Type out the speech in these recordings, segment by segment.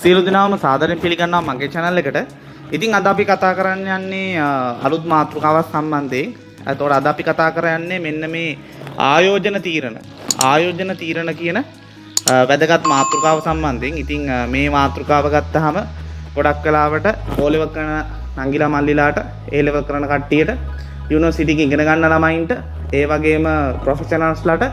සියලු දෙනාම සාදරයෙන් පිළිගන්නවා මගේ channel එකට. ඉතින් අද අපි කතා කරන්න යන්නේ අලුත් මාතෘකාවක් සම්බන්ධයෙන්. එතකොට අද අපි කතා කරන්නේ මෙන්න මේ ආයෝජන තීරණ කියන වැදගත් මාතෘකාව සම්බන්ධයෙන්. ඉතින් මේ මාතෘකාව ගත්තාම ගොඩක් වෙලාවට O level කරන නංගිලා මල්ලිලාට A level කරන කට්ටියට යුනිවර්සිටි එකේ ඉගෙන ගන්න ළමයින්ට ඒ වගේම ප්‍රොෆෙෂනල්ස්ලාට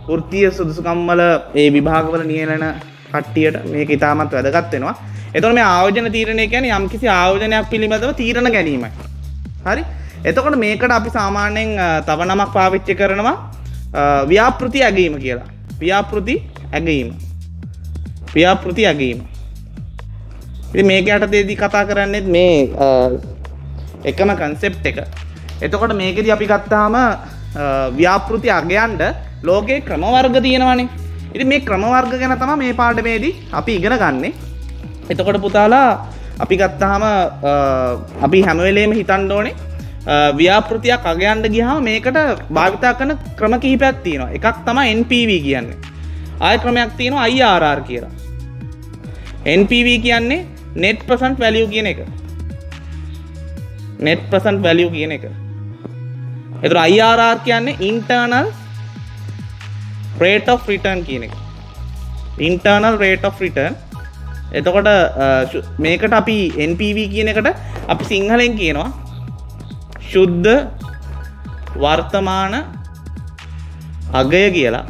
වෘත්තීය සුදුසුකම් වල ඒ විභාගවල නියැලෙන කට්ටියට මේක ඉතාමත් වැදගත් වෙනවා. එතකොට මේ ආයෝජන තීරණය කියන්නේ යම්කිසි ආයෝජනයක් පිළිබඳව තීරණ ගැනීමයි. හරි? එතකොට මේකට අපි සාමාන්‍යයෙන් තව නමක් පාවිච්චි කරනවා ව්‍යාපෘති ඇගීම කියලා. ව්‍යාපෘති ඇගීම. ඉතින් මේක යටතේදී කතා කරන්නේ මේ එකම concept එක. එතකොට මේකෙදි අපි ගත්තාම ව්‍යාපෘති අගයන්ට ලෝකේ ක්‍රම වර්ග තියෙනවානේ. ඉතින් මේ ක්‍රම වර්ග ගැන තමයි මේ පාඩමේදී අපි ඉගෙන ගන්නෙ. එතකොට පුතාලා අපි ගත්තාම අපි හැම වෙලේම හිතන්න ඕනේ ව්‍යාපෘතියක් අගයන්ට ගියාම මේකට භාවිතා කරන ක්‍රම කිහිපයක් තියෙනවා. එකක් තමයි NPV කියන්නේ. ආය ක්‍රමයක් තියෙනවා IRR කියලා. NPV කියන්නේ net present value කියන එක. net present value කියන එක. එතකොට IRR කියන්නේ internal rate of return කියන එක. internal rate of return. එතකොට මේකට අපි NPV කියන එකට අපි සිංහලෙන් කියනවා ශුද්ධ වර්තමාන අගය කියලා.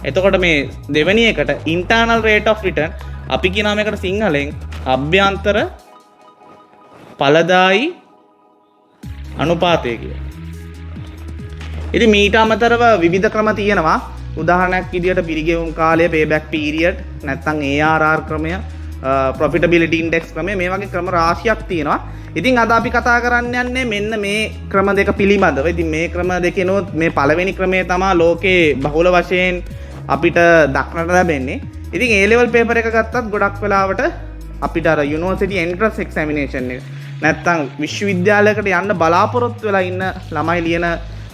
එතකොට මේ දෙවෙනි එකට internal rate of return අපි කියනවා මේකට සිංහලෙන් අභ්‍යන්තර ඵලදායි අනුපාතය කියලා. ඉතින් මීට අමතරව විවිධ ක්‍රම තියෙනවා. උදාහරණයක් විදියට පිරිගෙවුම් කාලය, payback period, නැත්නම් ARR ක්‍රමය, profitability index ක්‍රමය, මේ වගේ ක්‍රම රාශියක් තියෙනවා. ඉතින් අද අපි කතා කරන්න යන්නේ මෙන්න මේ ක්‍රම දෙක පිළිබඳව. ඉතින් මේ ක්‍රම දෙකේනොත් මේ පළවෙනි ක්‍රමය තමයි ලෝකේ බහුල වශයෙන් අපිට දක්නට ලැබෙන්නේ. ඉතින් A level paper එක ගත්තත් ගොඩක් වෙලාවට අපිට අර university entrance examination එක නැත්නම් විශ්වවිද්‍යාලයකට යන්න බලාපොරොත්තු වෙලා ඉන්න ළමයි ලියන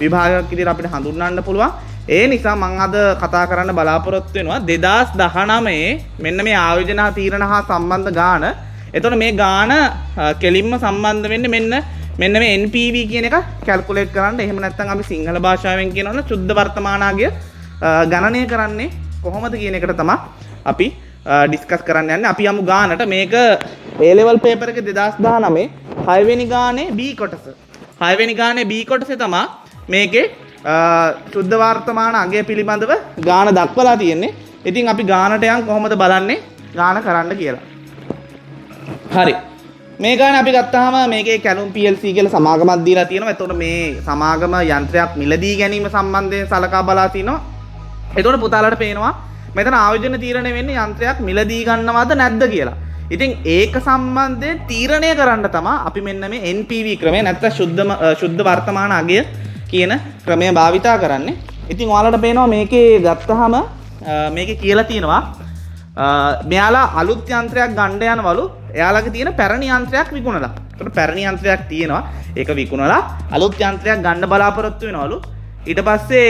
විභාගයක් විදිහට අපිට හඳුන්වන්න පුළුවන්. ඒ නිසා මම අද කතා කරන්න බලාපොරොත්තු වෙනවා 2019 මෙන්න මේ ආයෝජන තීරණ හා සම්බන්ධ ගාන. එතකොට මේ ගාන කෙලින්ම සම්බන්ධ වෙන්නේ මෙන්න මේ NPV කියන එක කැල්කියුලේට් කරන්න. එහෙම නැත්නම් අපි සිංහල භාෂාවෙන් කියනවනේ සුද්ධ වර්තමානාගය ගණනය කරන්නේ කොහොමද කියන එකට තමයි අපි ඩිස්කස් කරන්න යන්නේ. අපි යමු ගානට. මේක A level paper එක 2019 6 වෙනි ගානේ B කොටස. 6 වෙනි ගානේ B කොටසේ තමයි මේකේ සුද්ධ වර්තමාන අගය පිළිබඳව ගාන දක්වලා තියෙන්නේ. ඉතින් අපි ගානට යන් කොහොමද බලන්නේ ගාන කරන්න කියලා. හරි. මේ ගාන අපි ගත්තාම මේකේ කැලුම් PLC කියලා සමාගමක් දීලා තියෙනවා. එතකොට මේ සමාගම යන්ත්‍රයක් මිලදී ගැනීම සම්බන්ධයෙන් සලකා බලා තිනවා. එතකොට පුතාලට පේනවා මෙතන ආයෝජන තීරණය වෙන්නේ යන්ත්‍රයක් මිලදී ගන්නවද නැද්ද කියලා. ඉතින් ඒක සම්බන්ධයෙන් තීරණය කරන්න තමයි අපි මෙන්න මේ NPV ක්‍රමය නැත්නම් සුද්ධ වර්තමාන අගය කියන ක්‍රමය භාවිතා කරන්නේ. ඉතින් ඔයාලට පේනවා මේකේ ගත්තාම මේකේ කියලා තියෙනවා මෙයාලා අලුත් යන්ත්‍රයක් ගන්න යනවලු එයාලගේ තියෙන පැරණි යන්ත්‍රයක් විකුණලා. ඒකට පැරණි යන්ත්‍රයක් තියෙනවා. ඒක විකුණලා අලුත් යන්ත්‍රයක් ගන්න බලාපොරොත්තු වෙනවලු. ඊට පස්සේ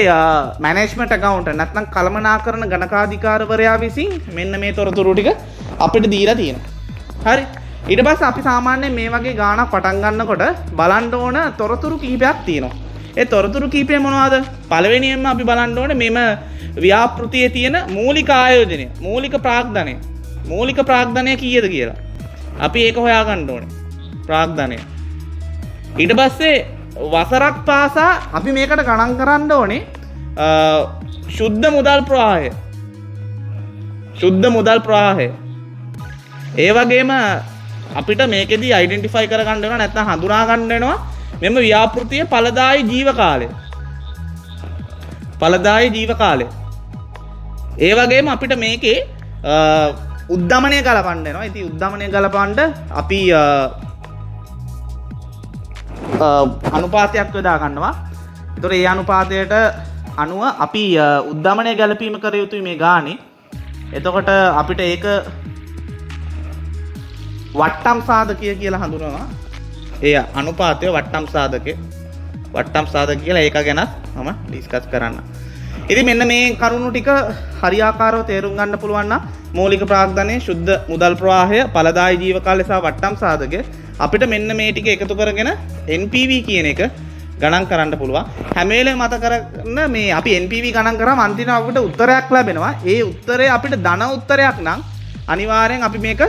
මැනේජ්මන්ට් අකවුන්ටන්ට් නැත්නම් කළමනාකරණ ගණකාධිකාරවරයා විසින් මෙන්න මේ තොරතුරු ටික අපිට දීලා තියෙනවා. හරි. ඊට පස්සේ අපි සාමාන්‍යයෙන් මේ වගේ ගාණක් පටන් ගන්නකොට බලන්න ඕන තොරතුරු කිහිපයක් තියෙනවා. ඒ තොරතුරු කිහිපය මොනවද? පළවෙනියෙන්ම අපි බලන්න ඕනේ මෙම ව්‍යාපෘතියේ තියෙන මූලික ආයෝජනය, මූලික ප්‍රාග්ධනය. මූලික ප්‍රාග්ධනය කීයද කියලා. අපි ඒක හොයාගන්න ඕනේ. ප්‍රාග්ධනය. ඊට පස්සේ වසරක් පාසා අපි මේකට ගණන් කරන්න ඕනේ ශුද්ධ මුදල් ප්‍රවාහය. ශුද්ධ මුදල් ප්‍රවාහය. ඒ වගේම අපිට මේකෙදි අයිඩෙන්ටිෆයි කරගන්න වෙනවා නැත්නම් හඳුනා ගන්න වෙනවා මෙම ව්‍යාපෘතියේ ඵලදායි ජීව කාලය. ඵලදායි ජීව කාලය. ඒ වගේම අපිට මේකේ උද්ධමනය ගලපන්න වෙනවා. ඉතින් උද්ධමනය ගලපන්න අපි අනුපාතයක් යොදා ගන්නවා. ඒතකොට ඒ අනුපාතයට අනුව අපි උද්ධමනය ගැලපීම කර යුතුයි මේ ගානේ. එතකොට අපිට ඒක වට්ටම් සාධකය කියලා හඳුනනවා. ඒ අනුපාතය වට්ටම් සාධකය කියලා ඒක ගැන මම ඩිස්කස් කරන්න. ඉතින් මෙන්න මේ කරුණු ටික හරියාකාරව තේරුම් ගන්න පුළුවන් නම් මූලික ප්‍රාග්ධනය, ශුද්ධ මුදල් ප්‍රවාහය, ඵලදායී ජීවකාලය සහ වට්ටම් සාධක අපිට මෙන්න මේ ටික එකතු කරගෙන NPV කියන එක ගණන් කරන්න පුළුවන්. හැම වෙලේම මතක කරගන්න මේ අපි NPV ගණන් කරාම අන්තිමට අපිට උත්තරයක් ලැබෙනවා. ඒ උත්තරය අපිට ධන උත්තරයක් නම් අනිවාර්යෙන් අපි මේක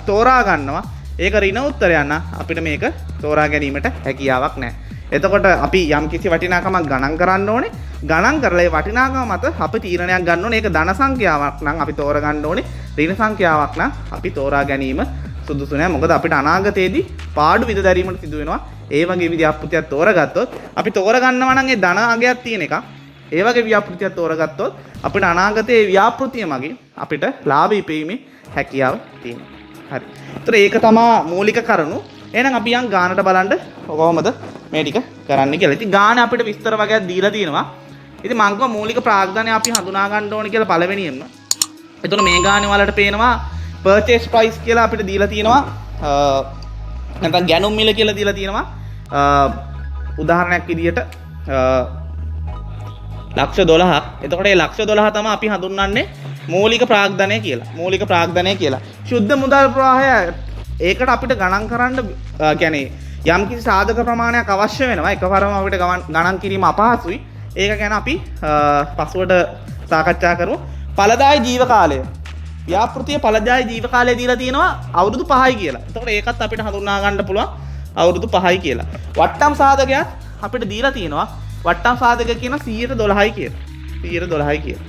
තෝරා ගන්නවා. ඒක ඍණ උත්තරයක් නම් අපිට මේක තෝරා ගැනීමට හැකියාවක් නැහැ. එතකොට අපි යම් කිසි වටිනාකමක් ගණන් කරන්න ඕනේ. ගණන් කරලා ඒ වටිනාකම මත අපි තීරණයක් ගන්න ඕනේ. ඒක ධන සංඛ්‍යාවක් නම් අපි තෝරා ගන්න ඕනේ. ඍණ සංඛ්‍යාවක් නම් අපි තෝරා ගැනීම සුදුසු නැහැ. මොකද අපිට අනාගතයේදී පාඩු විද දැරීමට සිදු වෙනවා. ඒ වගේ ව්‍යාපෘතියක් තෝරගත්තොත් අපි තෝරගන්නවා නම් ඒ ධන අගයක් තියෙන එක. ඒ වගේ ව්‍යාපෘතියක් තෝරගත්තොත් අපිට අනාගතයේ ව්‍යාපෘතිය මගින් අපිට ලාභ ඉපීමේ හැකියාව තියෙනවා. හරි. ඒතර ඒක තමයි මූලික කරුණු. එහෙනම් අපි යන් ගානට බලන්න කොහොමද මේ ටික කරන්න කියලා. ඉතින් ගාන අපිට විස්තර වගේක් දීලා තියෙනවා. ඉතින් මම කිව්වා මූලික ප්‍රාග්ධනය අපි හඳුනා ගන්න ඕනේ කියලා පළවෙනියෙන්ම. එතකොට මේ ගානේ වලට පේනවා purchase price කියලා අපිට දීලා තියෙනවා. නැත්නම් ගැනුම් මිල කියලා දීලා තියෙනවා. උදාහරණයක් විදියට ලක්ෂ 12ක්. එතකොට මේ ලක්ෂ 12 තමයි අපි හඳුන්වන්නේ මූලික ප්‍රාග්ධනය කියලා. මූලික ප්‍රාග්ධනය කියලා. ශුද්ධ මුදල් ප්‍රවාහය ඒකට අපිට ගණන් කරන්න කියන්නේ යම් කිසි සාධක ප්‍රමාණයක් අවශ්‍ය වෙනවා. එකවරම අපිට ගණන් කිරීම අපහසුයි. ඒක ගැන අපි පසුවට සාකච්ඡා කරමු. ඵලදායී ජීව කාලය. ව්‍යාපෘතිය ඵලදායී ජීව කාලය දීලා තියෙනවා අවුරුදු 5යි කියලා. එතකොට ඒකත් අපිට හඳුනා ගන්න පුළුවන් අවුරුදු 5යි කියලා. වට්ටම් සාධකයක් අපිට දීලා තියෙනවා. වට්ටම් සාධක කියන 112යි කියලා. 112යි කියලා.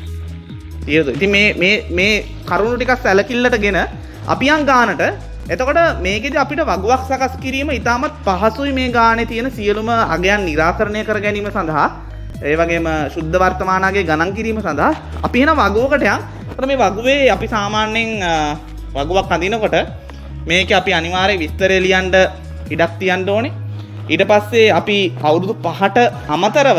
112. ඉතින් මේ කරුණු ටිකක් සැලකිල්ලටගෙන අපි යන් ගානට. එතකොට මේකෙදි අපිට වගුවක් සකස් කිරීම ඉතාමත් පහසුයි. මේ ගානේ තියෙන සියලුම අගයන් निराකරණය කර ගැනීම සඳහා, ඒ වගේම ශුද්ධ වර්තමානයේ ගණන් කිරීම සඳහා අපි එන වගුවකට යන්. එතකොට මේ වගුවේ අපි සාමාන්‍යයෙන් වගුවක් අඳිනකොට මේකේ අපි අනිවාර්යයෙන් විස්තරය ලියන්න ඉඩක් තියන්න ඕනේ. ඊට පස්සේ අපි අවුරුදු 5ට අමතරව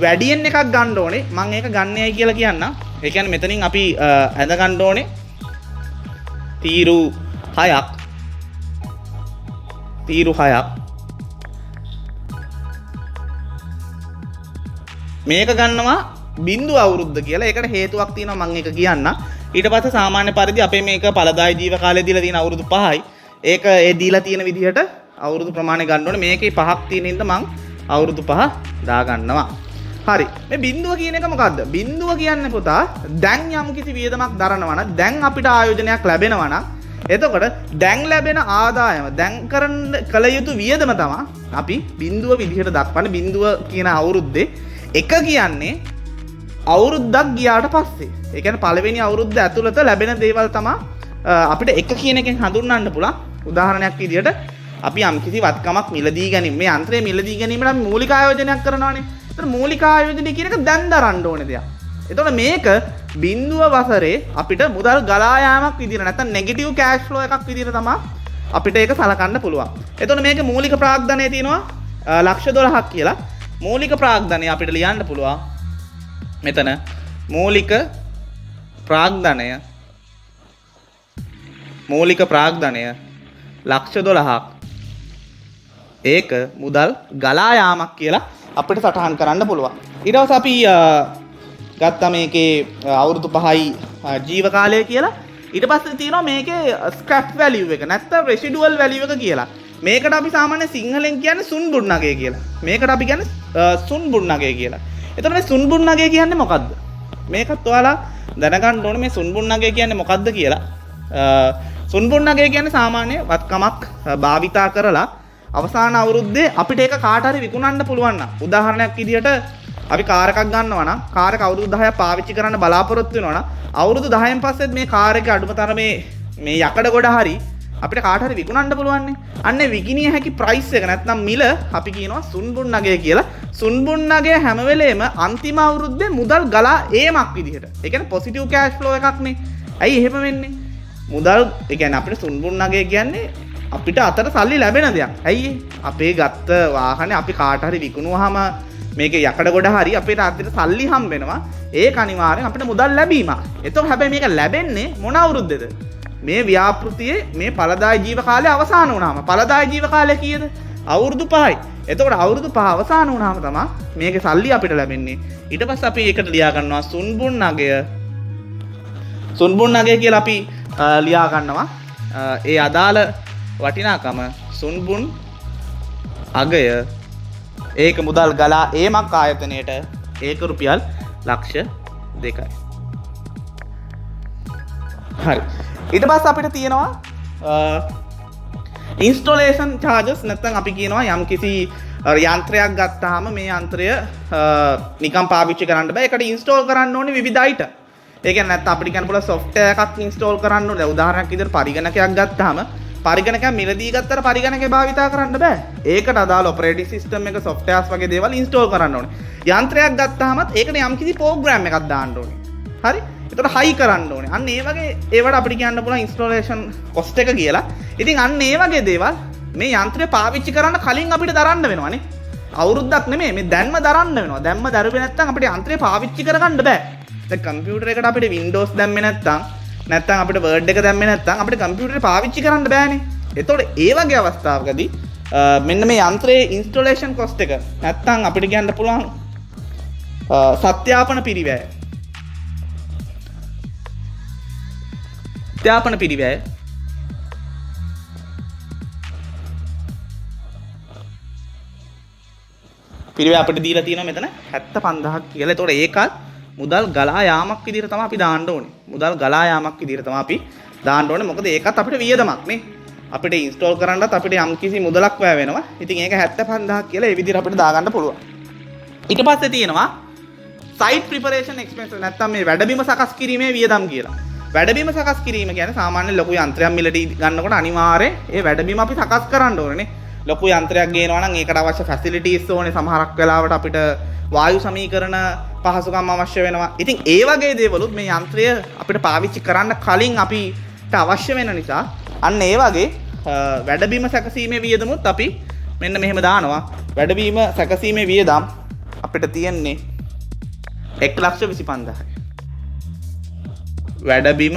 වැඩියෙන් එකක් ගන්න ඕනේ. මම ඒක ගන්නේයි කියලා කියන්නම්. ඒ කියන්නේ මෙතනින් අපි ඇඳ ගන්න ඕනේ තීරු 6ක්. මේක ගන්නවා බිඳු අවුරුද්ද කියලා. ඒකට හේතුවක් තියෙනවා මම ඒක කියන්න. ඊට පස්සේ සාමාන්‍ය පරිදි අපේ මේක ඵලදායී ජීව කාලය දීලා තියෙන අවුරුදු 5යි. ඒක ඒ දීලා තියෙන විදිහට අවුරුදු ප්‍රමාණය ගන්න ඕනේ. මේකේ 5ක් තියෙන හින්දා මම අවුරුදු 5 දා ගන්නවා. හරි. මේ බිඳුව කියන එක මොකද්ද? බිඳුව කියන්නේ පුතා දැන් යම් කිසි වියදමක් දරනවා නම්, දැන් අපිට ආයෝජනයක් ලැබෙනවා නම්, එතකොට දැන් ලැබෙන ආදායම, දැන් කළ යුතු වියදම තමයි අපි බිඳුව විදිහට දක්වන්නේ. බිඳුව කියන අවුරුද්දේ එක කියන්නේ අවුරුද්දක් ගියාට පස්සේ. ඒ කියන්නේ පළවෙනි අවුරුද්ද ඇතුළත ලැබෙන දේවල් තමයි අපිට එක කියන එකෙන් හඳුන්වන්න පුළුවන්. උදාහරණයක් විදිහට අපි යම් කිසි වත්කමක් මිලදී ගැනීම, මේ යන්ත්‍රය මිලදී ගැනීමට අපි මූලික ආයෝජනයක් කරනවානේ. ඒතර මූලික ආයෝජනය කියන එක දැන් දරන්න ඕනේ දෙයක්. එතකොට මේක බිඳුව වසරේ අපිට මුදල් ගලා යාමක් විදිහට, නැත්නම් නෙගටිව් කෑෂ් ෆ්ලෝ එකක් විදිහට තමයි අපිට ඒක සලකන්න පුළුවන්. එතකොට මේකේ මූලික ප්‍රාග්ධනය තියෙනවා ලක්ෂ 12ක් කියලා. මූලික ප්‍රාග්ධනය අපිට ලියන්න පුළුවන් මෙතන මූලික ප්‍රාග්ධනය ලක්ෂ 12ක්. ඒක මුදල් ගලා යාමක් කියලා අපිට සටහන් කරන්න පුළුවන්. ඊට පස්සේ අපි ගත්තා මේකේ අවුරුදු 5යි ජීව කාලය කියලා. ඊට පස්සේ තියෙනවා මේකේ ස්ක්‍රැප් වැලියු එක, නැත්නම් රෙසිඩුවල් වැලියු එක කියලා. මේකට අපි සාමාන්‍ය සිංහලෙන් කියන්නේ සුන්බුන් නගය කියලා. මේකට අපි කියන්නේ සුන්බුන් නගය කියලා. එතකොට මේ සුන්බුන් නගය කියන්නේ මොකද්ද? මේකත් ඔයාලා දැනගන්න ඕනේ මේ සුන්බුන් නගය කියන්නේ මොකද්ද කියලා. සුන්බුන් නගය කියන්නේ සාමාන්‍ය වත්කමක් භාවිතා කරලා අවසාන අවුරුද්දේ අපිට ඒක කාට හරි විකුණන්න පුළුවන් නම්, උදාහරණයක් විදිහට අපි කාර් එකක් ගන්නවා නම්, කාර් එක අවුරුදු 10ක් පාවිච්චි කරන්න බලාපොරොත්තු වෙනවා නම්, අවුරුදු 10න් පස්සෙත් මේ කාර් එකේ අඩුම තරමේ මේ යකඩ ගොඩ හරි අපිට කාට හරි විකුණන්න පුළුවන් නේ. අන්නේ විකිණිය හැකි ප්‍රයිස් එක නැත්නම් මිල අපි කියනවා සුන්බුන් නගය කියලා. සුන්බුන් නගය හැම වෙලේම අන්තිම අවුරුද්දේ මුදල් ගලා ඒමක් විදිහට. ඒ කියන්නේ පොසිටිව් කෑෂ් ෆ්ලෝ එකක් නේ. ඇයි එහෙම වෙන්නේ? මුදල් ඒ කියන්නේ අපිට සුන්බුන් නගය කියන්නේ අපිට අතට සල්ලි ලැබෙන දෙයක්. ඇයි අපේ ගත්ත වාහනේ අපි කාට හරි විකුණුවාම මේකේ යකඩ ගොඩ හරි අපිට අතට සල්ලි හම්බ වෙනවා. ඒක අනිවාර්යෙන් අපිට මුදල් ලැබීමක්. එතකොට හැබැයි මේක ලැබෙන්නේ මොන අවුරුද්දේද? මේ ව්‍යාපෘතියේ මේ ඵලදායී ජීව කාලය අවසන් වුණාම. ඵලදායී ජීව කාලය කීයද? අවුරුදු 5යි. එතකොට අවුරුදු 5 අවසන් වුණාම තමයි මේකේ සල්ලි අපිට ලැබෙන්නේ. ඊට පස්සේ අපි ඒකට ලියා ගන්නවා සුන්බුන් නගය. සුන්බුන් අගය කියලා අපි ලියා ගන්නවා. ඒ අදාළ වටිනාකම සුන්බුන් අගය ඒක මුදල් ගලා ඒමක් ආයතනයට ඒක රුපියල් ලක්ෂ 2යි. හරි. ඊට පස්සේ අපිට තියෙනවා ඉන්ස්ටොලේෂන් චාර්ජස්. නැත්නම් අපි කියනවා යම් කිසි යන්ත්‍රයක් ගත්තාම මේ යන්ත්‍රය නිකන් පාවිච්චි කරන්න බෑ. ඒකට ඉන්ස්ටෝල් කරන්න ඕනේ විවිධ අයිටම්. ඒ කියන්නේ නැත්නම් අපිට කියන්න පුළුවන් software එකක් ඉන්ස්ටෝල් කරන්න ඕනේ. උදාහරණයක් විදිහට පරිගණකයක් ගත්තාම පරිගණකයක් මිලදී ගත්තට පරිගණකේ භාවිතා කරන්න බෑ. ඒකට අදාළ ඔපරේටිං සිස්ටම් එක softwares වගේ දේවල් ඉන්ස්ටෝල් කරන්න ඕනේ. යන්ත්‍රයක් ගත්තාමත් ඒකට යම් කිසි ප්‍රෝග්‍රෑම් එකක් දාන්න ඕනේ. හරි? ඒකට හයි කරන්න ඕනේ. අන්න ඒ වගේ ඒවට අපිට කියන්න පුළුවන් ඉන්ස්ටොලේෂන් කොස්ට් එක කියලා. ඉතින් අන්න ඒ වගේ දේවල් මේ යන්ත්‍රය පාවිච්චි කරන්න කලින් අපිට දරන්න වෙනවානේ. අවුරුද්දක් නෙමෙයි මේ දැන්ම දරන්න වෙනවා. දැන්ම දරුවේ නැත්නම් අපිට යන්ත්‍රය පාවිච්චි කරගන්න බෑ. දැන් කම්පියුටර් එකට අපිට Windows දැම්මේ නැත්නම් අපිට Word එක දැම්මේ නැත්නම් අපිට කම්පියුටරේ පාවිච්චි කරන්න බෑනේ. එතකොට ඒ වගේ අවස්ථාවකදී මෙන්න මේ යන්ත්‍රයේ ඉන්ස්ටොලේෂන් කොස්ට් එක නැත්නම් අපිට කියන්න පුළුවන් සත්‍යාපන පිරිවැය. සත්‍යාපන පිරිවැය අපිට දීලා තියෙනවා මෙතන 75000ක් කියලා. ඒතකොට ඒකත් මුදල් ගලා යාමක් විදිහට තමයි අපි දාන්න ඕනේ. මුදල් ගලා යාමක් විදිහට තමයි අපි දාන්න ඕනේ. මොකද ඒකත් අපිට වියදමක් නේ. අපිට ඉන්ස්ටෝල් කරන්නත් අපිට යම්කිසි මුදලක් වැය වෙනවා. ඉතින් ඒක 75000ක් කියලා ඒ විදිහට අපිට දාගන්න පුළුවන්. ඊට පස්සේ තියෙනවා සයිට් ප්‍රිපරේෂන් එක්ස්පෙන්සස් නැත්නම් මේ වැඩබිම සකස් කිරීමේ වියදම් කියලා. වැඩබිම සකස් කිරීම කියන්නේ සාමාන්‍ය ලොකු යන්ත්‍රයක් මිලදී ගන්නකොට අනිවාර්යයෙන් ඒ වැඩබිම අපි සකස් කරන්න ඕනේ නේ. ලොකු යන්ත්‍රයක් ගේනවා නම් ඒකට අවශ්‍ය ෆැසිලිටිස් ඕනේ. සමහරක් වෙලාවට අපිට වායු සමීකරණ පහසුකම් අවශ්‍ය වෙනවා. ඉතින් ඒ වගේ දේවලුත් මේ යන්ත්‍රය අපිට පාවිච්චි කරන්න කලින් අපිට අවශ්‍ය වෙන නිසා අන්න ඒ වගේ වැඩබිම සැකසීමේ වියදමුත් අපි මෙන්න මෙහෙම දානවා. වැඩබිම සැකසීමේ වියදම් අපිට තියෙන්නේ 1,25,000යි. වැඩබිම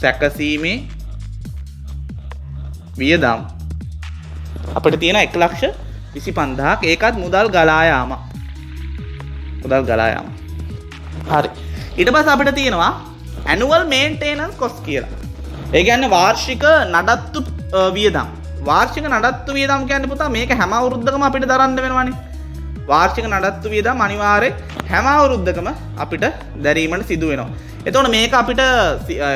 සැකසීමේ වියදම් අපිට තියෙන 1,25,000ක්. ඒකත් මුදල් ගලා යාම. මුදල් ගලා යාම. හරි. ඊට පස්සේ අපිට තියෙනවා annual maintenance cost කියලා. ඒ කියන්නේ වාර්ෂික නඩත්තු වියදම්. වාර්ෂික නඩත්තු වියදම් කියන්නේ පුතා මේක හැම අවුරුද්දකම අපිට දරන්න වෙනවනේ. වාර්ෂික නඩත්තු වියදම් අනිවාර්යෙන් හැම අවුරුද්දකම අපිට දැරීමට සිදු වෙනවා. එතකොට මේක අපිට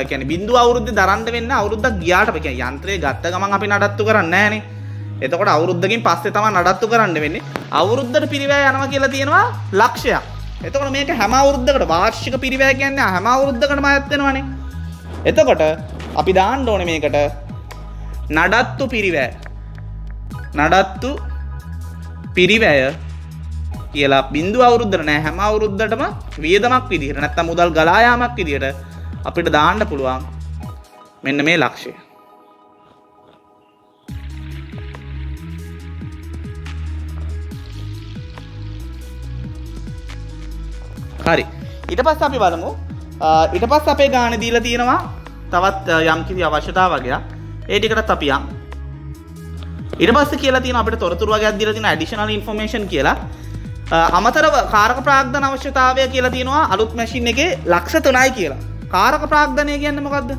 කියන්නේ බිඳුව අවුරුද්දේ දරන්න වෙන්න අවුරුද්දක් ගියාට අපි කියන්නේ යන්ත්‍රය ගත්ත ගමන් අපි නඩත්තු කරන්නේ නැහනේ. එතකොට අවුරුද්දකින් පස්සේ තමයි නඩත්තු කරන්න වෙන්නේ. අවුරුද්දට පිරිවැය යනවා කියලා තියෙනවා ලක්ෂයක්. එතකොට මේක හැම අවුරුද්දකට වාර්ෂික පිරිවැය කියන්නේ හැම අවුරුද්දකටම අයත් වෙනවනේ. එතකොට අපි දාන්න ඕනේ මේකට නඩත්තු පිරිවැය. නඩත්තු පිරිවැය කියලා බිඳුව අවුරුද්දට නෑ හැම අවුරුද්දටම වියදමක් විදිහට නැත්නම් මුදල් ගලා යාමක් විදිහට අපිට දාන්න පුළුවන් මෙන්න මේ ලක්ෂය. හරි. ඊට පස්සේ අපි බලමු ඊට පස්සේ අපේ ගානේ දීලා තියෙනවා තවත් යම් කිසි අවශ්‍යතාව වගේක්. ඒ ටිකටත් අපි යන්. ඊට පස්සේ කියලා තියෙනවා අපිට තොරතුරු වගේක් දීලා තියෙනවා ඇඩිෂනල් ඉන්ෆර්මේෂන් කියලා. අමතරව කාරක ප්‍රාග්ධන අවශ්‍යතාවය කියලා තියෙනවා අලුත් මැෂින් එකේ ලක්ෂ 3යි කියලා. කාරක ප්‍රාග්ධනය කියන්නේ මොකද්ද?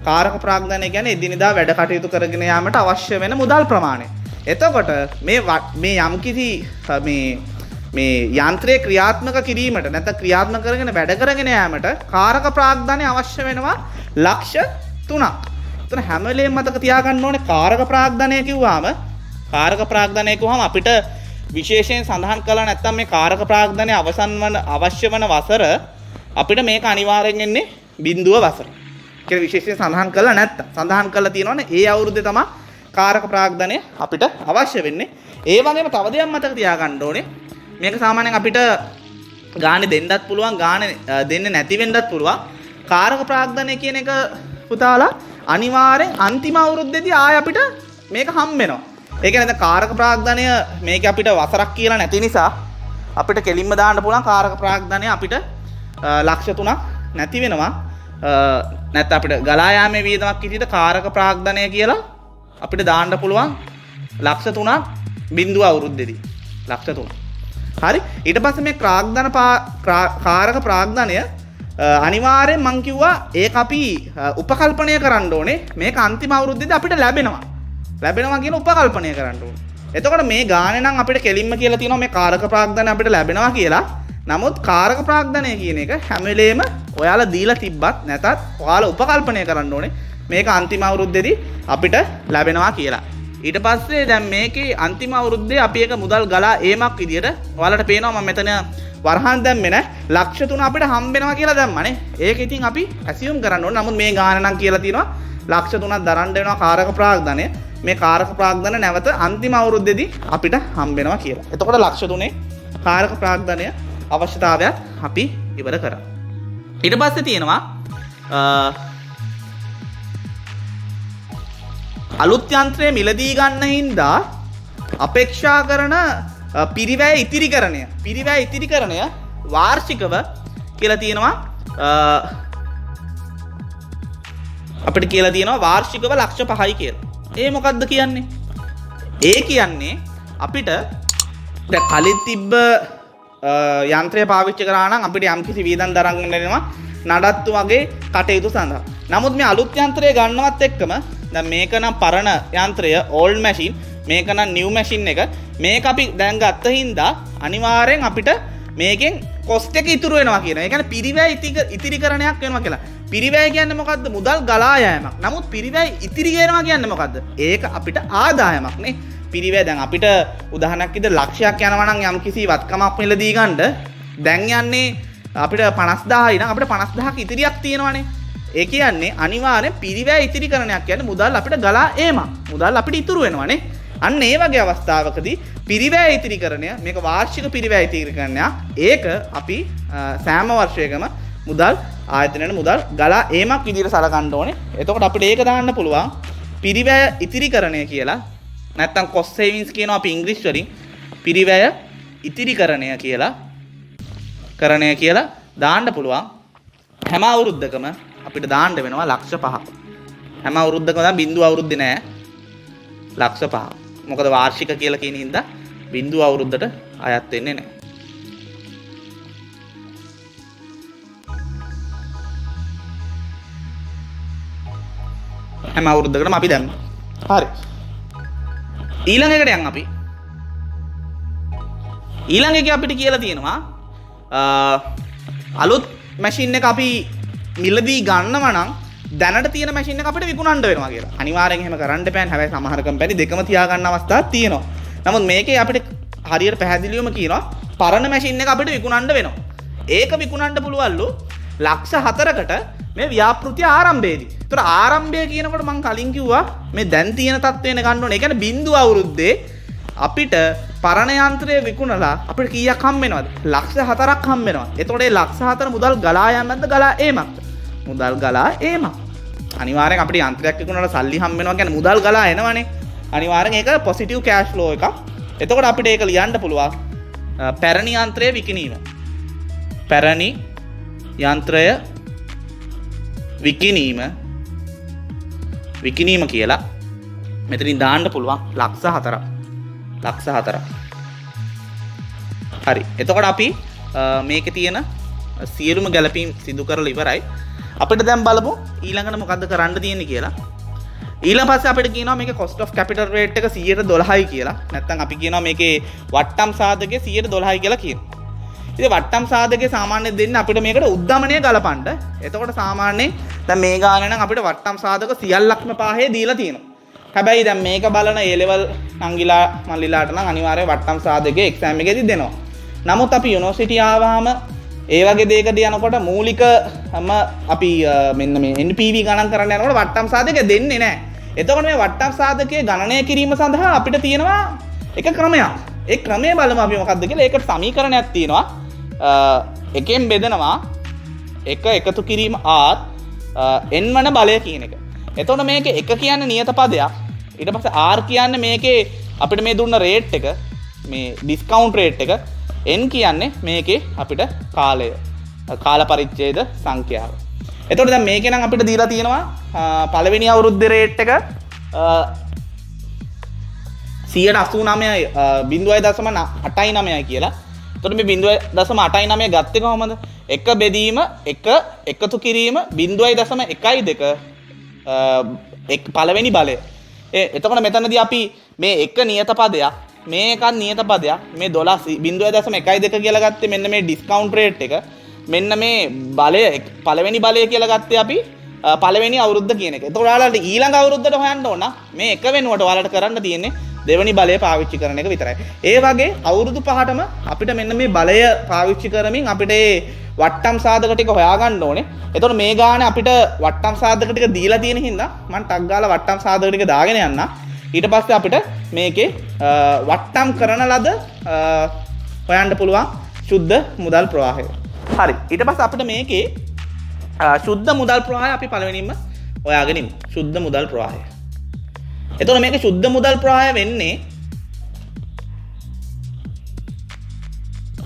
කාරක ප්‍රාග්ධනය කියන්නේ එදිනෙදා වැඩ කටයුතු කරගෙන යාමට අවශ්‍ය වෙන මුදල් ප්‍රමාණය. එතකොට මේ යම්කිසි මේ යන්ත්‍රයේ ක්‍රියාත්මක කිරීමට නැත්නම් ක්‍රියාත්මක කරගෙන වැඩ කරගෙන යාමට කාරක ප්‍රාග්ධනය අවශ්‍ය වෙනවා ලක්ෂ 3ක්. එතන හැම වෙලේම මතක තියාගන්න ඕනේ කාරක ප්‍රාග්ධනය කිව්වම අපිට විශේෂයෙන් සඳහන් කළා නැත්නම් මේ කාරක ප්‍රාග්ධනය අවසන් වන අවශ්‍ය වන වසර අපිට මේක අනිවාර්යෙන් එන්නේ බිඳුව වසර. කියලා විශේෂයෙන් සඳහන් කළා නැත්නම් සඳහන් කළා තියෙනවනේ ඒ අවුරුද්දේ තමයි කාරක ප්‍රාග්ධනය අපිට අවශ්‍ය වෙන්නේ. ඒ වගේම තව දෙයක් මතක තියාගන්න ඕනේ. මේක සාමාන්‍යයෙන් අපිට ගානේ දෙන්නත් පුළුවන් ගානේ දෙන්නේ නැති වෙන්නත් පුළුවන්. කාරක ප්‍රාග්ධනය කියන එක පුතාලා අනිවාර්යෙන් අන්තිම අවුරුද්දේදී ආය අපිට මේක හම් වෙනවා. ඒ කියන්නේ දැන් කාරක ප්‍රාග්ධනය මේක අපිට වසරක් කියලා නැති නිසා අපිට කෙලින්ම දාන්න පුළුවන් කාරක ප්‍රාග්ධනය අපිට ලක්ෂ 3ක් නැති වෙනවා. නැත්නම් අපිට ගලා යාමේ වියදමක් විදිහට කාරක ප්‍රාග්ධනය කියලා අපිට දාන්න පුළුවන් ලක්ෂ 3ක් බිඳුව අවුරුද්දේදී. ලක්ෂ 3. හරි. ඊට පස්සේ මේ කාරක ප්‍රාග්ධනය අනිවාර්යෙන් මං කිව්වා ඒක අපි උපකල්පනය කරන්න ඕනේ. මේක අන්තිම අවුරුද්දේදී අපිට ලැබෙනවා කියන උපකල්පනය කරන්න ඕනේ. එතකොට මේ ගානේ නම් අපිට කෙලින්ම කියලා තියෙනවා මේ කාරක ප්‍රාග්ධනය අපිට ලැබෙනවා කියලා. නමුත් කාරක ප්‍රාග්ධනය කියන එක හැම වෙලේම ඔයාලා දීලා තිබ්බත් නැතත් ඔයාලා උපකල්පනය කරන්න ඕනේ. මේක අන්තිම අවුරුද්දේදී අපිට ලැබෙනවා කියලා. ඊට පස්සේ දැන් මේකේ අන්තිම අවුරුද්දේ අපි එක මුදල් ගලා ඒමක් විදියට ඔයාලට පේනවා මම මෙතන වරහන් දැම්මේ නැහැ. ලක්ෂ 3 අපිට හම්බ වෙනවා කියලා දැම්මනේ. ඒක ඉතින් අපි ඇසියුම් කරන්න ඕනේ. නමුත් මේ ගාන නම් කියලා තියෙනවා ලක්ෂ 3ක් දරන්න වෙනවා කාරක ප්‍රාග්ධනය. මේ කාරක ප්‍රාග්ධන නැවත අන්තිම අවුරුද්දේදී අපිට හම්බ වෙනවා කියලා. එතකොට ලක්ෂ 3 කාරක ප්‍රාග්ධනය අවශ්‍යතාවයක් අපි ඉවර කරා. ඊට පස්සේ තියෙනවා අලුත් යන්ත්‍රය මිලදී ගන්න හින්දා අපේක්ෂා කරන පිරිවැය ඉතිරිකරණය වාර්ෂිකව කියලා තියෙනවා අපිට කියලා තියෙනවා වාර්ෂිකව ලක්ෂ 5යි කියලා. ඒ මොකද්ද කියන්නේ? ඒ කියන්නේ අපිට දැන් කලින් තිබ්බ යන්ත්‍රය පාවිච්චි කරා නම් අපිට යම්කිසි වියදම් දරන්න වෙනවා නඩත්තු වගේ කටයුතු සඳහා. නමුත් මේ අලුත් යන්ත්‍රය ගන්නවත් එක්කම දැන් මේක නම් පරණ යන්ත්‍රය ඕල්ඩ් මැෂින්, මේක නම් නිව් මැෂින් එක. මේක අපි දැන් ගත්ත හින්දා අනිවාර්යෙන් අපිට මේකෙන් කොස්ට් එක ඉතුරු වෙනවා කියන. ඒ කියන්නේ පිරිවැය ඉතිරිකරණයක් වෙනවා කියලා. පිරිවැය කියන්නේ මොකද්ද? මුදල් ගලා යෑමක්. නමුත් පිරිවැය ඉතිරි වෙනවා කියන්නේ මොකද්ද? ඒක අපිට ආදායමක් නේ. පිරිවැය දැන් අපිට උදාහරණයක් විදිහට ලක්ෂයක් යනවා නම් යම් කිසි වත්කමක් මිලදී ගන්න දැන් යන්නේ අපිට 50000යි නම් අපිට 50000ක ඉතිරියක් තියෙනවානේ. ඒ කියන්නේ අනිවාර්යෙන් පිරිවැය ඉතිරිකරණයක් කියන්නේ මුදල් අපිට ගලා ඒමක්. මුදල් අපිට ඉතුරු වෙනවානේ. අන්න ඒ වගේ අවස්ථාවකදී පිරිවැය ඉතිරිකරණය මේක වාර්ෂික පිරිවැය ඉතිරිකරණයක්. ඒක අපි සෑම වර්ෂයකම මුදල් ආයතනයේ මුදල් ගලා ඒමක් විදිහට සලකන්න ඕනේ. එතකොට අපිට ඒක දාන්න පුළුවන් පිරිවැය ඉතිරිකරණය කියලා. නැත්තම් cost savings කියනවා අපි ඉංග්‍රීසි වලින්. පිරිවැය ඉතිරිකරණය කියලා දාන්න පුළුවන්. හැම අවුරුද්දකම අපිට දාන්න වෙනවා ලක්ෂ 5ක්. හැම අවුරුද්දකම දැන් බිඳුව අවුරුද්දේ නෑ. ලක්ෂ 5ක්. මොකද වාර්ෂික කියලා කියන හින්දා බිඳුව අවුරුද්දට අයත් වෙන්නේ නෑ. හැම අවුරුද්දකටම අපි දැම්මා. හරි. ඊළඟ එකට යන් අපි. ඊළඟ එකේ අපිට කියලා තියෙනවා අලුත් මැෂින් එක අපි මිලදී ගන්නවා නම් දැනට තියෙන මැෂින් එක අපිට විකුණන්න වෙනවා කියලා. අනිවාර්යෙන් එහෙම කරන්න බෑනේ. හැබැයි සමහර කම්පැනි දෙකම තියාගන්න අවස්ථාවක් තියෙනවා. නමුත් මේකේ අපිට හරියට පැහැදිලිවම කියනවා පරණ මැෂින් එක අපිට විකුණන්න වෙනවා. ඒක විකුණන්න පුළුවන්ලු ලක්ෂ 4කට මේ ව්‍යාපෘති ආරම්භයේදී. ඒතර ආරම්භය කියනකොට මම කලින් කිව්වා මේ දැන් තියෙන තත්ත්වේන ගන්න ඕනේ. ඒ කියන්නේ බිඳුව අවුරුද්දේ අපිට පරණ යන්ත්‍රය විකුණලා අපිට කීයක් හම්බ වෙනවද? ලක්ෂ 4ක් හම්බ වෙනවා. එතකොට මේ ලක්ෂ 4 මුදල් ගලා යන්නද ගලා ඒමක්ද? මුදල් ගලා ඒමක්. අනිවාර්යෙන් අපිට යන්ත්‍රයක් විකුණලා සල්ලි හම්බ වෙනවා කියන්නේ මුදල් ගලා එනවනේ. අනිවාර්යෙන් ඒක පොසිටිව් කෑෂ් ෆ්ලෝ එකක්. එතකොට අපිට ඒක ලියන්න පුළුවන් පැරණි යන්ත්‍රය විකිණීම. පැරණි යන්ත්‍රය විකිණීම කියලා මෙතනින් දාන්න පුළුවන් ලක්ෂ 4ක්. හරි. එතකොට අපි මේකේ තියෙන සියලුම ගැළපීම් සිදු කරලා ඉවරයි. අපිට දැන් බලමු ඊළඟට මොකද්ද කරන්න තියෙන්නේ කියලා. ඊළඟ පස්සේ අපිට කියනවා මේකේ cost of capital rate එක 112යි කියලා. නැත්නම් අපි කියනවා මේකේ වට්ටම් සාධකයේ 112යි කියලා කියනවා. ඉතින් වට්ටම් සාධකයේ සාමාන්‍ය දෙන්නේ අපිට මේකට උද්දමනය ගලපන්න. එතකොට සාමාන්‍යයෙන් දැන් මේ ගානේ නම් අපිට වට්ටම් සාධක සියල්ලක්ම පාහේ දීලා තියෙනවා. හැබැයි දැන් මේක බලන A level නංගිලා මල්ලිලාට නම් අනිවාර්යයෙන් වට්ටම් සාධකයේ එක්සෑම් එකේදී දෙනවා. නමුත් අපි යුනිවර්සිටි ආවම ඒ වගේ දෙයකදී යනකොට මූලිකම අපි මෙන්න මේ NPV ගණන් කරන්න යනකොට වට්ටම් සාධකය දෙන්නේ නැහැ. එතකොට මේ වට්ටම් සාධකයේ ගණනය කිරීම සඳහා අපිට තියෙනවා එක ක්‍රමයක්. ඒ ක්‍රමය බලමු අපි මොකක්ද කියලා. ඒකට සමීකරණයක් තියෙනවා. එකෙන් බෙදනවා එක එකතු කිරීම ආත් n වන බලය කියන එක. එතකොට මේක එක කියන්නේ නියත පදයක්. ඊට පස්සේ r කියන්නේ මේකේ අපිට මේ දුන්න රේට් එක, මේ ඩිස්කවුන්ට් රේට් එක. n කියන්නේ මේකේ අපිට කාලය, කාල පරිච්ඡේද සංඛ්‍යාව. එතකොට දැන් මේකේ නම් අපිට දීලා තියෙනවා පළවෙනි අවුරුද්දේ රේට් එක 189.8.9 කියලා. එතකොට මේ 0.89 ගත්තේ කොහමද? එක බෙදීම එක එකතු කිරීම 0.12 පළවෙනි බලය. එතකොට මෙතනදී අපි මේ එක නියත පදයක් මේ එකක් නියත පදයක් මේ 12.12 කියලා ගත්තේ මෙන්න මේ ඩිස්කවුන්ට් රේට් එක. මෙන්න මේ බලය පළවෙනි බලය කියලා ගත්තේ අපි පළවෙනි අවුරුද්ද කියන එක. එතකොට ඔයාලට ඊළඟ අවුරුද්දට හොයන්න ඕන මේ එක වෙනුවට ඔයාලට කරන්න තියෙන්නේ දෙවෙනි බලය පාවිච්චි කරන එක විතරයි. ඒ වගේ අවුරුදු 5ටම අපිට මෙන්න මේ බලය පාවිච්චි කරමින් අපිට මේ වට්ටම් සාධක ටික හොයාගන්න ඕනේ. එතකොට මේ ගානේ අපිට වට්ටම් සාධක ටික දීලා තියෙන හින්දා මම ටක් ගාලා වට්ටම් සාධක ටික දාගෙන යන්න. ඊට පස්සේ අපිට මේකේ වට්ටම් කරන ලද හොයන්න පුළුවන් සුද්ධ මුදල් ප්‍රවාහය. හරි. ඊට පස්සේ අපිට මේකේ සුද්ධ මුදල් ප්‍රවාහය අපි පළවෙනින්ම හොයාගෙන ඉමු. සුද්ධ මුදල් ප්‍රවාහය. එතකොට මේක සුද්ධ මුදල් ප්‍රවාහය වෙන්නේ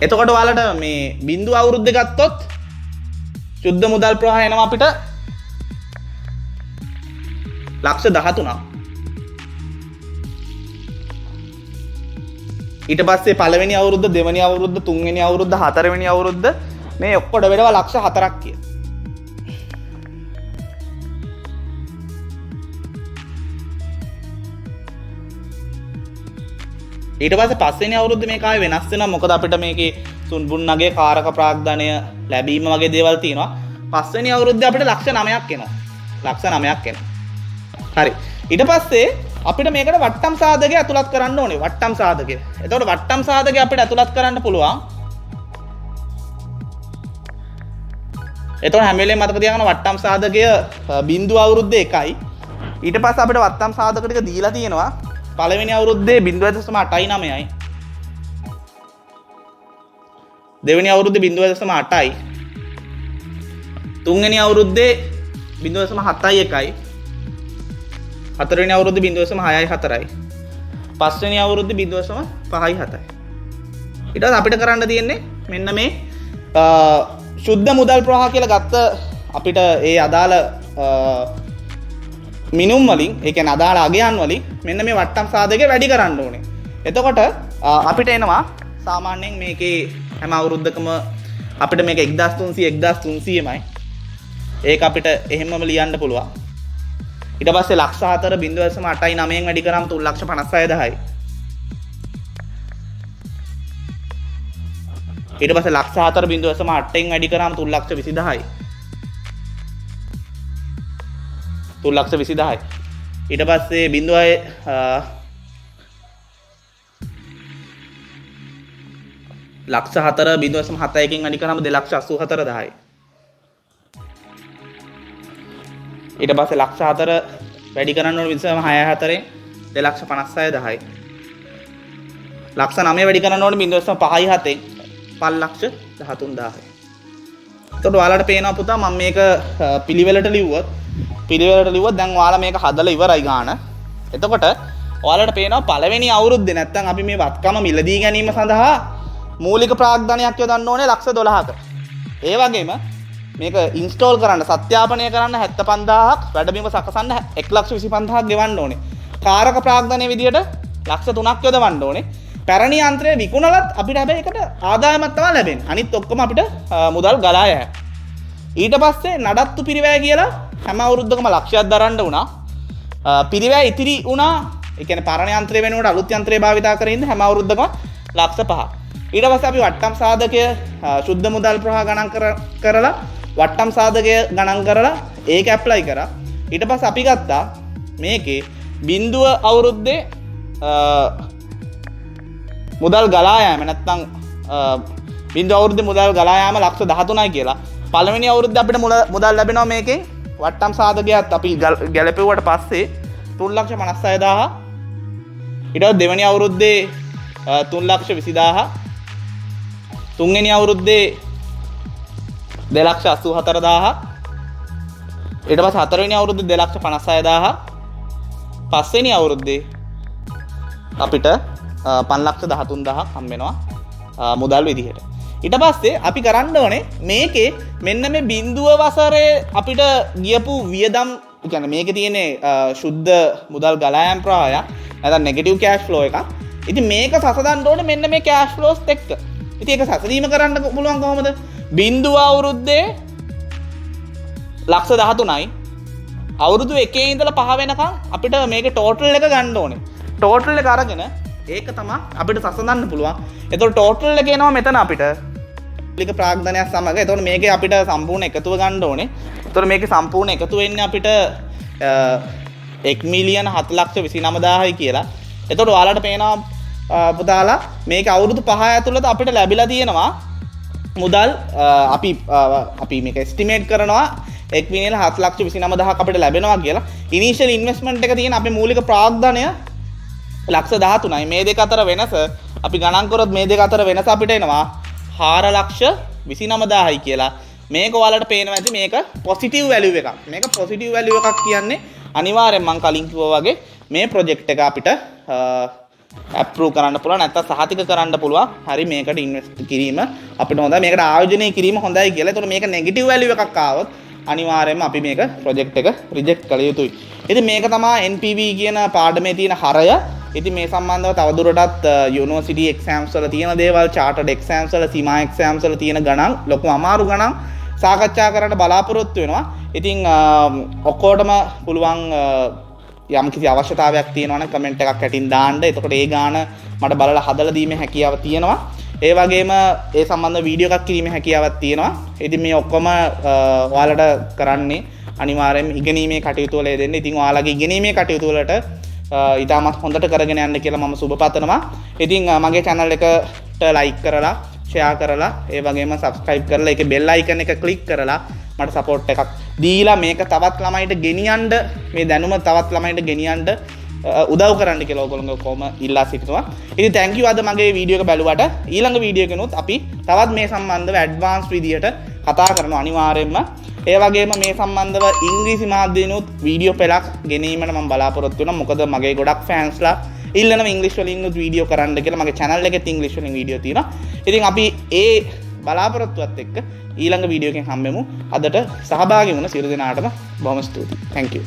එතකොට ඔයාලට මේ බිඳුව අවුරුද්ද ගත්තොත් සුද්ධ මුදල් ප්‍රවාහය එනවා අපිට ලක්ෂ 13ක්. ඊට පස්සේ පළවෙනි අවුරුද්ද දෙවෙනි අවුරුද්ද තුන්වෙනි අවුරුද්ද හතරවෙනි අවුරුද්ද මේ ඔක්කොට වෙනවා ලක්ෂ 4ක් කිය. ඊට පස්සේ පස්වෙනි අවුරුද්ද මේක ආයේ වෙනස් වෙනවා. මොකද අපිට මේකේ සුන්බුන්නගේ කාරක ප්‍රාග්ධනය ලැබීම වගේ දේවල් තියෙනවා. පස්වෙනි අවුරුද්දේ අපිට ලක්ෂ 9ක් එනවා. ලක්ෂ 9ක් එනවා. හරි. ඊට පස්සේ අපිට මේකට වට්ටම් සාධකය ඇතුළත් කරන්න ඕනේ. වට්ටම් සාධකය. එතකොට වට්ටම් සාධකය අපිට ඇතුළත් කරන්න පුළුවන්. එතකොට හැම වෙලේම මතක තියාගන්න වට්ටම් සාධකය බිඳුව අවුරුද්දේ 1යි. ඊට පස්සේ අපිට වට්ටම් සාධක ටික දීලා තියෙනවා. පළවෙනි අවුරුද්දේ 0.89යි. දෙවෙනි අවුරුද්දේ 0.8යි. තුන්වෙනි අවුරුද්දේ 0.71යි. හතරවෙනි අවුරුද්දේ 0.64යි. පස්වෙනි අවුරුද්දේ 0.57යි. ඊට පස්සේ අපිට කරන්න තියෙන්නේ මෙන්න මේ සුද්ධ මුදල් ප්‍රවාහ කියලා ගත්ත අපිට ඒ අදාළ මිනුම් වලින් ඒ කියන්නේ අදාළ අගයන් වලින් මෙන්න මේ වට්ටම් සාධකය වැඩි කරන්න ඕනේ. එතකොට අපිට එනවා සාමාන්‍යයෙන් මේකේ හැම අවුරුද්දකම අපිට මේක 1300මයි. ඒක අපිට එහෙමම ලියන්න පුළුවන්. ඊට පස්සේ ලක්ෂ 4.89න් වැඩි කරාම 3,56,000යි. ඊට පස්සේ ලක්ෂ 4.8න් වැඩි කරාම 3,20,000යි. 3,20,000යි. ඊට පස්සේ බිඳුවයි ලක්ෂ 4.71කින් වැඩි කරාම 2,84,000යි. ඊට පස්සේ ලක්ෂ 4 වැඩි කරන්න ඕන 0.64න් 2,56,000යි. ලක්ෂ 9 වැඩි කරන්න ඕන 0.57න් 5,13,000යි. එතකොට ඔයාලට පේනවා පුතා මම මේක පිළිවෙලට ලිව්වොත් දැන් ඔයාලා මේක හදලා ඉවරයි ගාන. එතකොට ඔයාලට පේනවා පළවෙනි අවුරුද්දේ නැත්තම් අපි මේ වත්කම මිලදී ගැනීම සඳහා මූලික ප්‍රාග්ධනයක් යොදන්න ඕනේ ලක්ෂ 12ක. ඒ වගේම මේක ඉන්ස්ටෝල් කරන්න සත්‍යාපනය කරන්න 75000ක් වැඩබිම සකසන්න 1,25,000ක් ගෙවන්න ඕනේ. කාරක ප්‍රාග්ධනයේ විදියට ලක්ෂ 3ක් යොදවන්න ඕනේ. පැරණි යන්ත්‍රය විකුණලත් අපිට හැබැයි ඒකට ආදායමක් තමයි ලැබෙන්නේ. අනිත් ඔක්කොම අපිට මුදල් ගලා යයි. ඊට පස්සේ නඩත්තු පිරිවැය කියලා හැම අවුරුද්දකම ලක්ෂයක් දරන්න වුණා. පිරිවැය ඉතිරි වුණා. ඒ කියන්නේ පරණ යන්ත්‍රය වෙනුවට අලුත් යන්ත්‍රය භාවිතා කරමින් හැම අවුරුද්දකම ලක්ෂ 5ක්. ඊට පස්සේ අපි වට්ටම් සාධකය සුද්ධ මුදල් ප්‍රවාහ ගණන් කරලා වට්ටම් සාධකය ගණන් කරලා ඒක ඇප්ලයි කරා. ඊට පස්සේ අපි ගත්තා මේකේ බිඳුව අවුරුද්දේ මුදල් ගලා යෑම නැත්නම් බිඳුව අවුරුද්දේ මුදල් ගලා යෑම ලක්ෂ 13යි කියලා. පළවෙනි අවුරුද්දේ අපිට මුදල් ලැබෙනවා මේකෙන් වට්ටම් සාධකයත් අපි ගැලපෙව්වට පස්සේ 3,56,000. ඊට පස්සේ දෙවෙනි අවුරුද්දේ 3,20,000. තුන්වෙනි අවුරුද්දේ 2,84,000. ඊට පස්සේ හතරවෙනි අවුරුද්දේ 2,56,000. පස්වෙනි අවුරුද්දේ අපිට 5,13,000ක් හම්බ වෙනවා මුදල් විදිහට. ඊට පස්සේ අපි කරන්න ඕනේ මේකේ මෙන්න මේ බිඳුව වසරේ අපිට ගියපු වියදම් කියන්නේ මේකේ තියෙන සුද්ධ මුදල් ගලා යාම ප්‍රවාහය නැත්නම් නෙගටිව් කෑෂ් ෆ්ලෝ එකක්. ඉතින් මේක සසඳන්න ඕනේ මෙන්න මේ කෑෂ් ෆ්ලෝස් එක්ක. ඉතින් ඒක සැසඳීම කරන්න පුළුවන් කොහොමද? බිඳුව අවුරුද්දේ ලක්ෂ 13යි. අවුරුදු 1 ඉඳලා 5 වෙනකන් අපිට මේකේ ටෝටල් එක ගන්න ඕනේ. ටෝටල් එක අරගෙන ඒක තමයි අපිට සැසඳන්න පුළුවන්. එතකොට ටෝටල් එක එනවා මෙතන අපිට මූලික ප්‍රාග්ධනයක් සමග. එතකොට මේකේ අපිට සම්පූර්ණ එකතුව ගන්න ඕනේ. එතකොට මේකේ සම්පූර්ණ එකතුව වෙන්නේ අපිට 1,07,29,000යි කියලා. එතකොට ඔයාලට පේනවා පුතාලා මේක අවුරුදු 5 ඇතුළත අපිට ලැබිලා තියෙනවා මුදල් අපි මේක එස්ටිමේට් කරනවා 1,07,29,000ක් අපිට ලැබෙනවා කියලා. ඉනිෂියල් ඉන්වෙස්ට්මන්ට් එක තියෙන අපේ මූලික ප්‍රාග්ධනය ලක්ෂ 13යි. මේ දෙක අතර වෙනස අපි ගණන් කරොත් මේ දෙක අතර වෙනස අපිට එනවා 4,29,000යි කියලා. මේක ඔයාලට පේනවා ඇති මේක පොසිටිව් වැලියු එකක්. මේක පොසිටිව් වැලියු එකක් කියන්නේ අනිවාර්යෙන් මම කලින් කිව්වා වගේ මේ ප්‍රොජෙක්ට් එක අපිට අප්‍රූව් කරන්න පුළුවන් නැත්නම් සහතික කරන්න පුළුවන්. හරි මේකට ඉන්වෙස්ට් කිරීම අපිට හොඳයි. මේකට ආයෝජනය කිරීම හොඳයි කියලා. ඒතකොට මේක නෙගටිව් වැලියු එකක් ආවොත් අනිවාර්යයෙන්ම අපි මේක ප්‍රොජෙක්ට් එක රිජෙක්ට් කළ යුතුයි. ඉතින් මේක තමයි NPV කියන පාඩමේ තියෙන හරය. ඉතින් මේ සම්බන්ධව තවදුරටත් යුනිවර්සිටි එක්සෑම්ස් වල තියෙන දේවල්, චාටර්ඩ් එක්සෑම්ස් වල, සීමා එක්සෑම්ස් වල තියෙන ගණන්, ලොකු අමාරු ගණන් සාකච්ඡා කරන්න බලාපොරොත්තු වෙනවා. ඉතින් ඔක්කොටම පුළුවන් යම් කිසි අවශ්‍යතාවයක් තියෙනවා නම් කමෙන්ට් එකක් ඇටින් දාන්න. එතකොට ඒ ගාන මට බලලා හදලා දීමේ හැකියාව තියෙනවා. ඒ වගේම ඒ සම්බන්ධ වීඩියෝ එකක් කිරීමේ හැකියාවක් තියෙනවා. ඉතින් මේ ඔක්කොම ඔයාලට කරන්නේ අනිවාර්යයෙන්ම ඉගෙනීමේ කටයුතු වල යෙදෙන්න. ඉතින් ඔයාලගේ ඉගෙනීමේ කටයුතු වලට ඉතාමත් හොඳට කරගෙන යන්න කියලා මම සුබ පතනවා. ඉතින් මගේ channel එකට like කරලා, share කරලා, ඒ වගේම subscribe කරලා ඒකේ bell icon එක click කරලා මට support එකක් දීලා මේක තවත් ළමයිට ගෙනියන්න, මේ දැනුම තවත් ළමයිට ගෙනියන්න උදව් කරන්න කියලා ඔයගොල්ලෝ කොහොම ඉල්ලා සිටිනවා. ඉතින් thank you අද මගේ වීඩියෝ එක බැලුවට. ඊළඟ වීඩියෝ එකනොත් අපි තවත් මේ සම්බන්ධව ඇඩ්වාන්ස් විදියට කතා කරනවා අනිවාර්යයෙන්ම. ඒ වගේම මේ සම්බන්ධව ඉංග්‍රීසි මාධ්‍යනොත් වීඩියෝ පෙළක් ගෙනීමට මම බලාපොරොත්තු වෙනවා. මොකද මගේ ගොඩක් ෆෑන්ස්ලා ඉල්ලනවා ඉංග්‍රීසි වලින් වීඩියෝ කරන්න කියලා. මගේ channel එකෙත් ඉංග්‍රීසි වලින් වීඩියෝ තියෙනවා. ඉතින් අපි ඒ බලාපොරොත්තුවත් එක්ක ඊළඟ වීඩියෝ එකෙන් හම්බෙමු. අදට සහභාගී වුණ සියලු දෙනාටම බොහොම ස්තුතියි. thank you.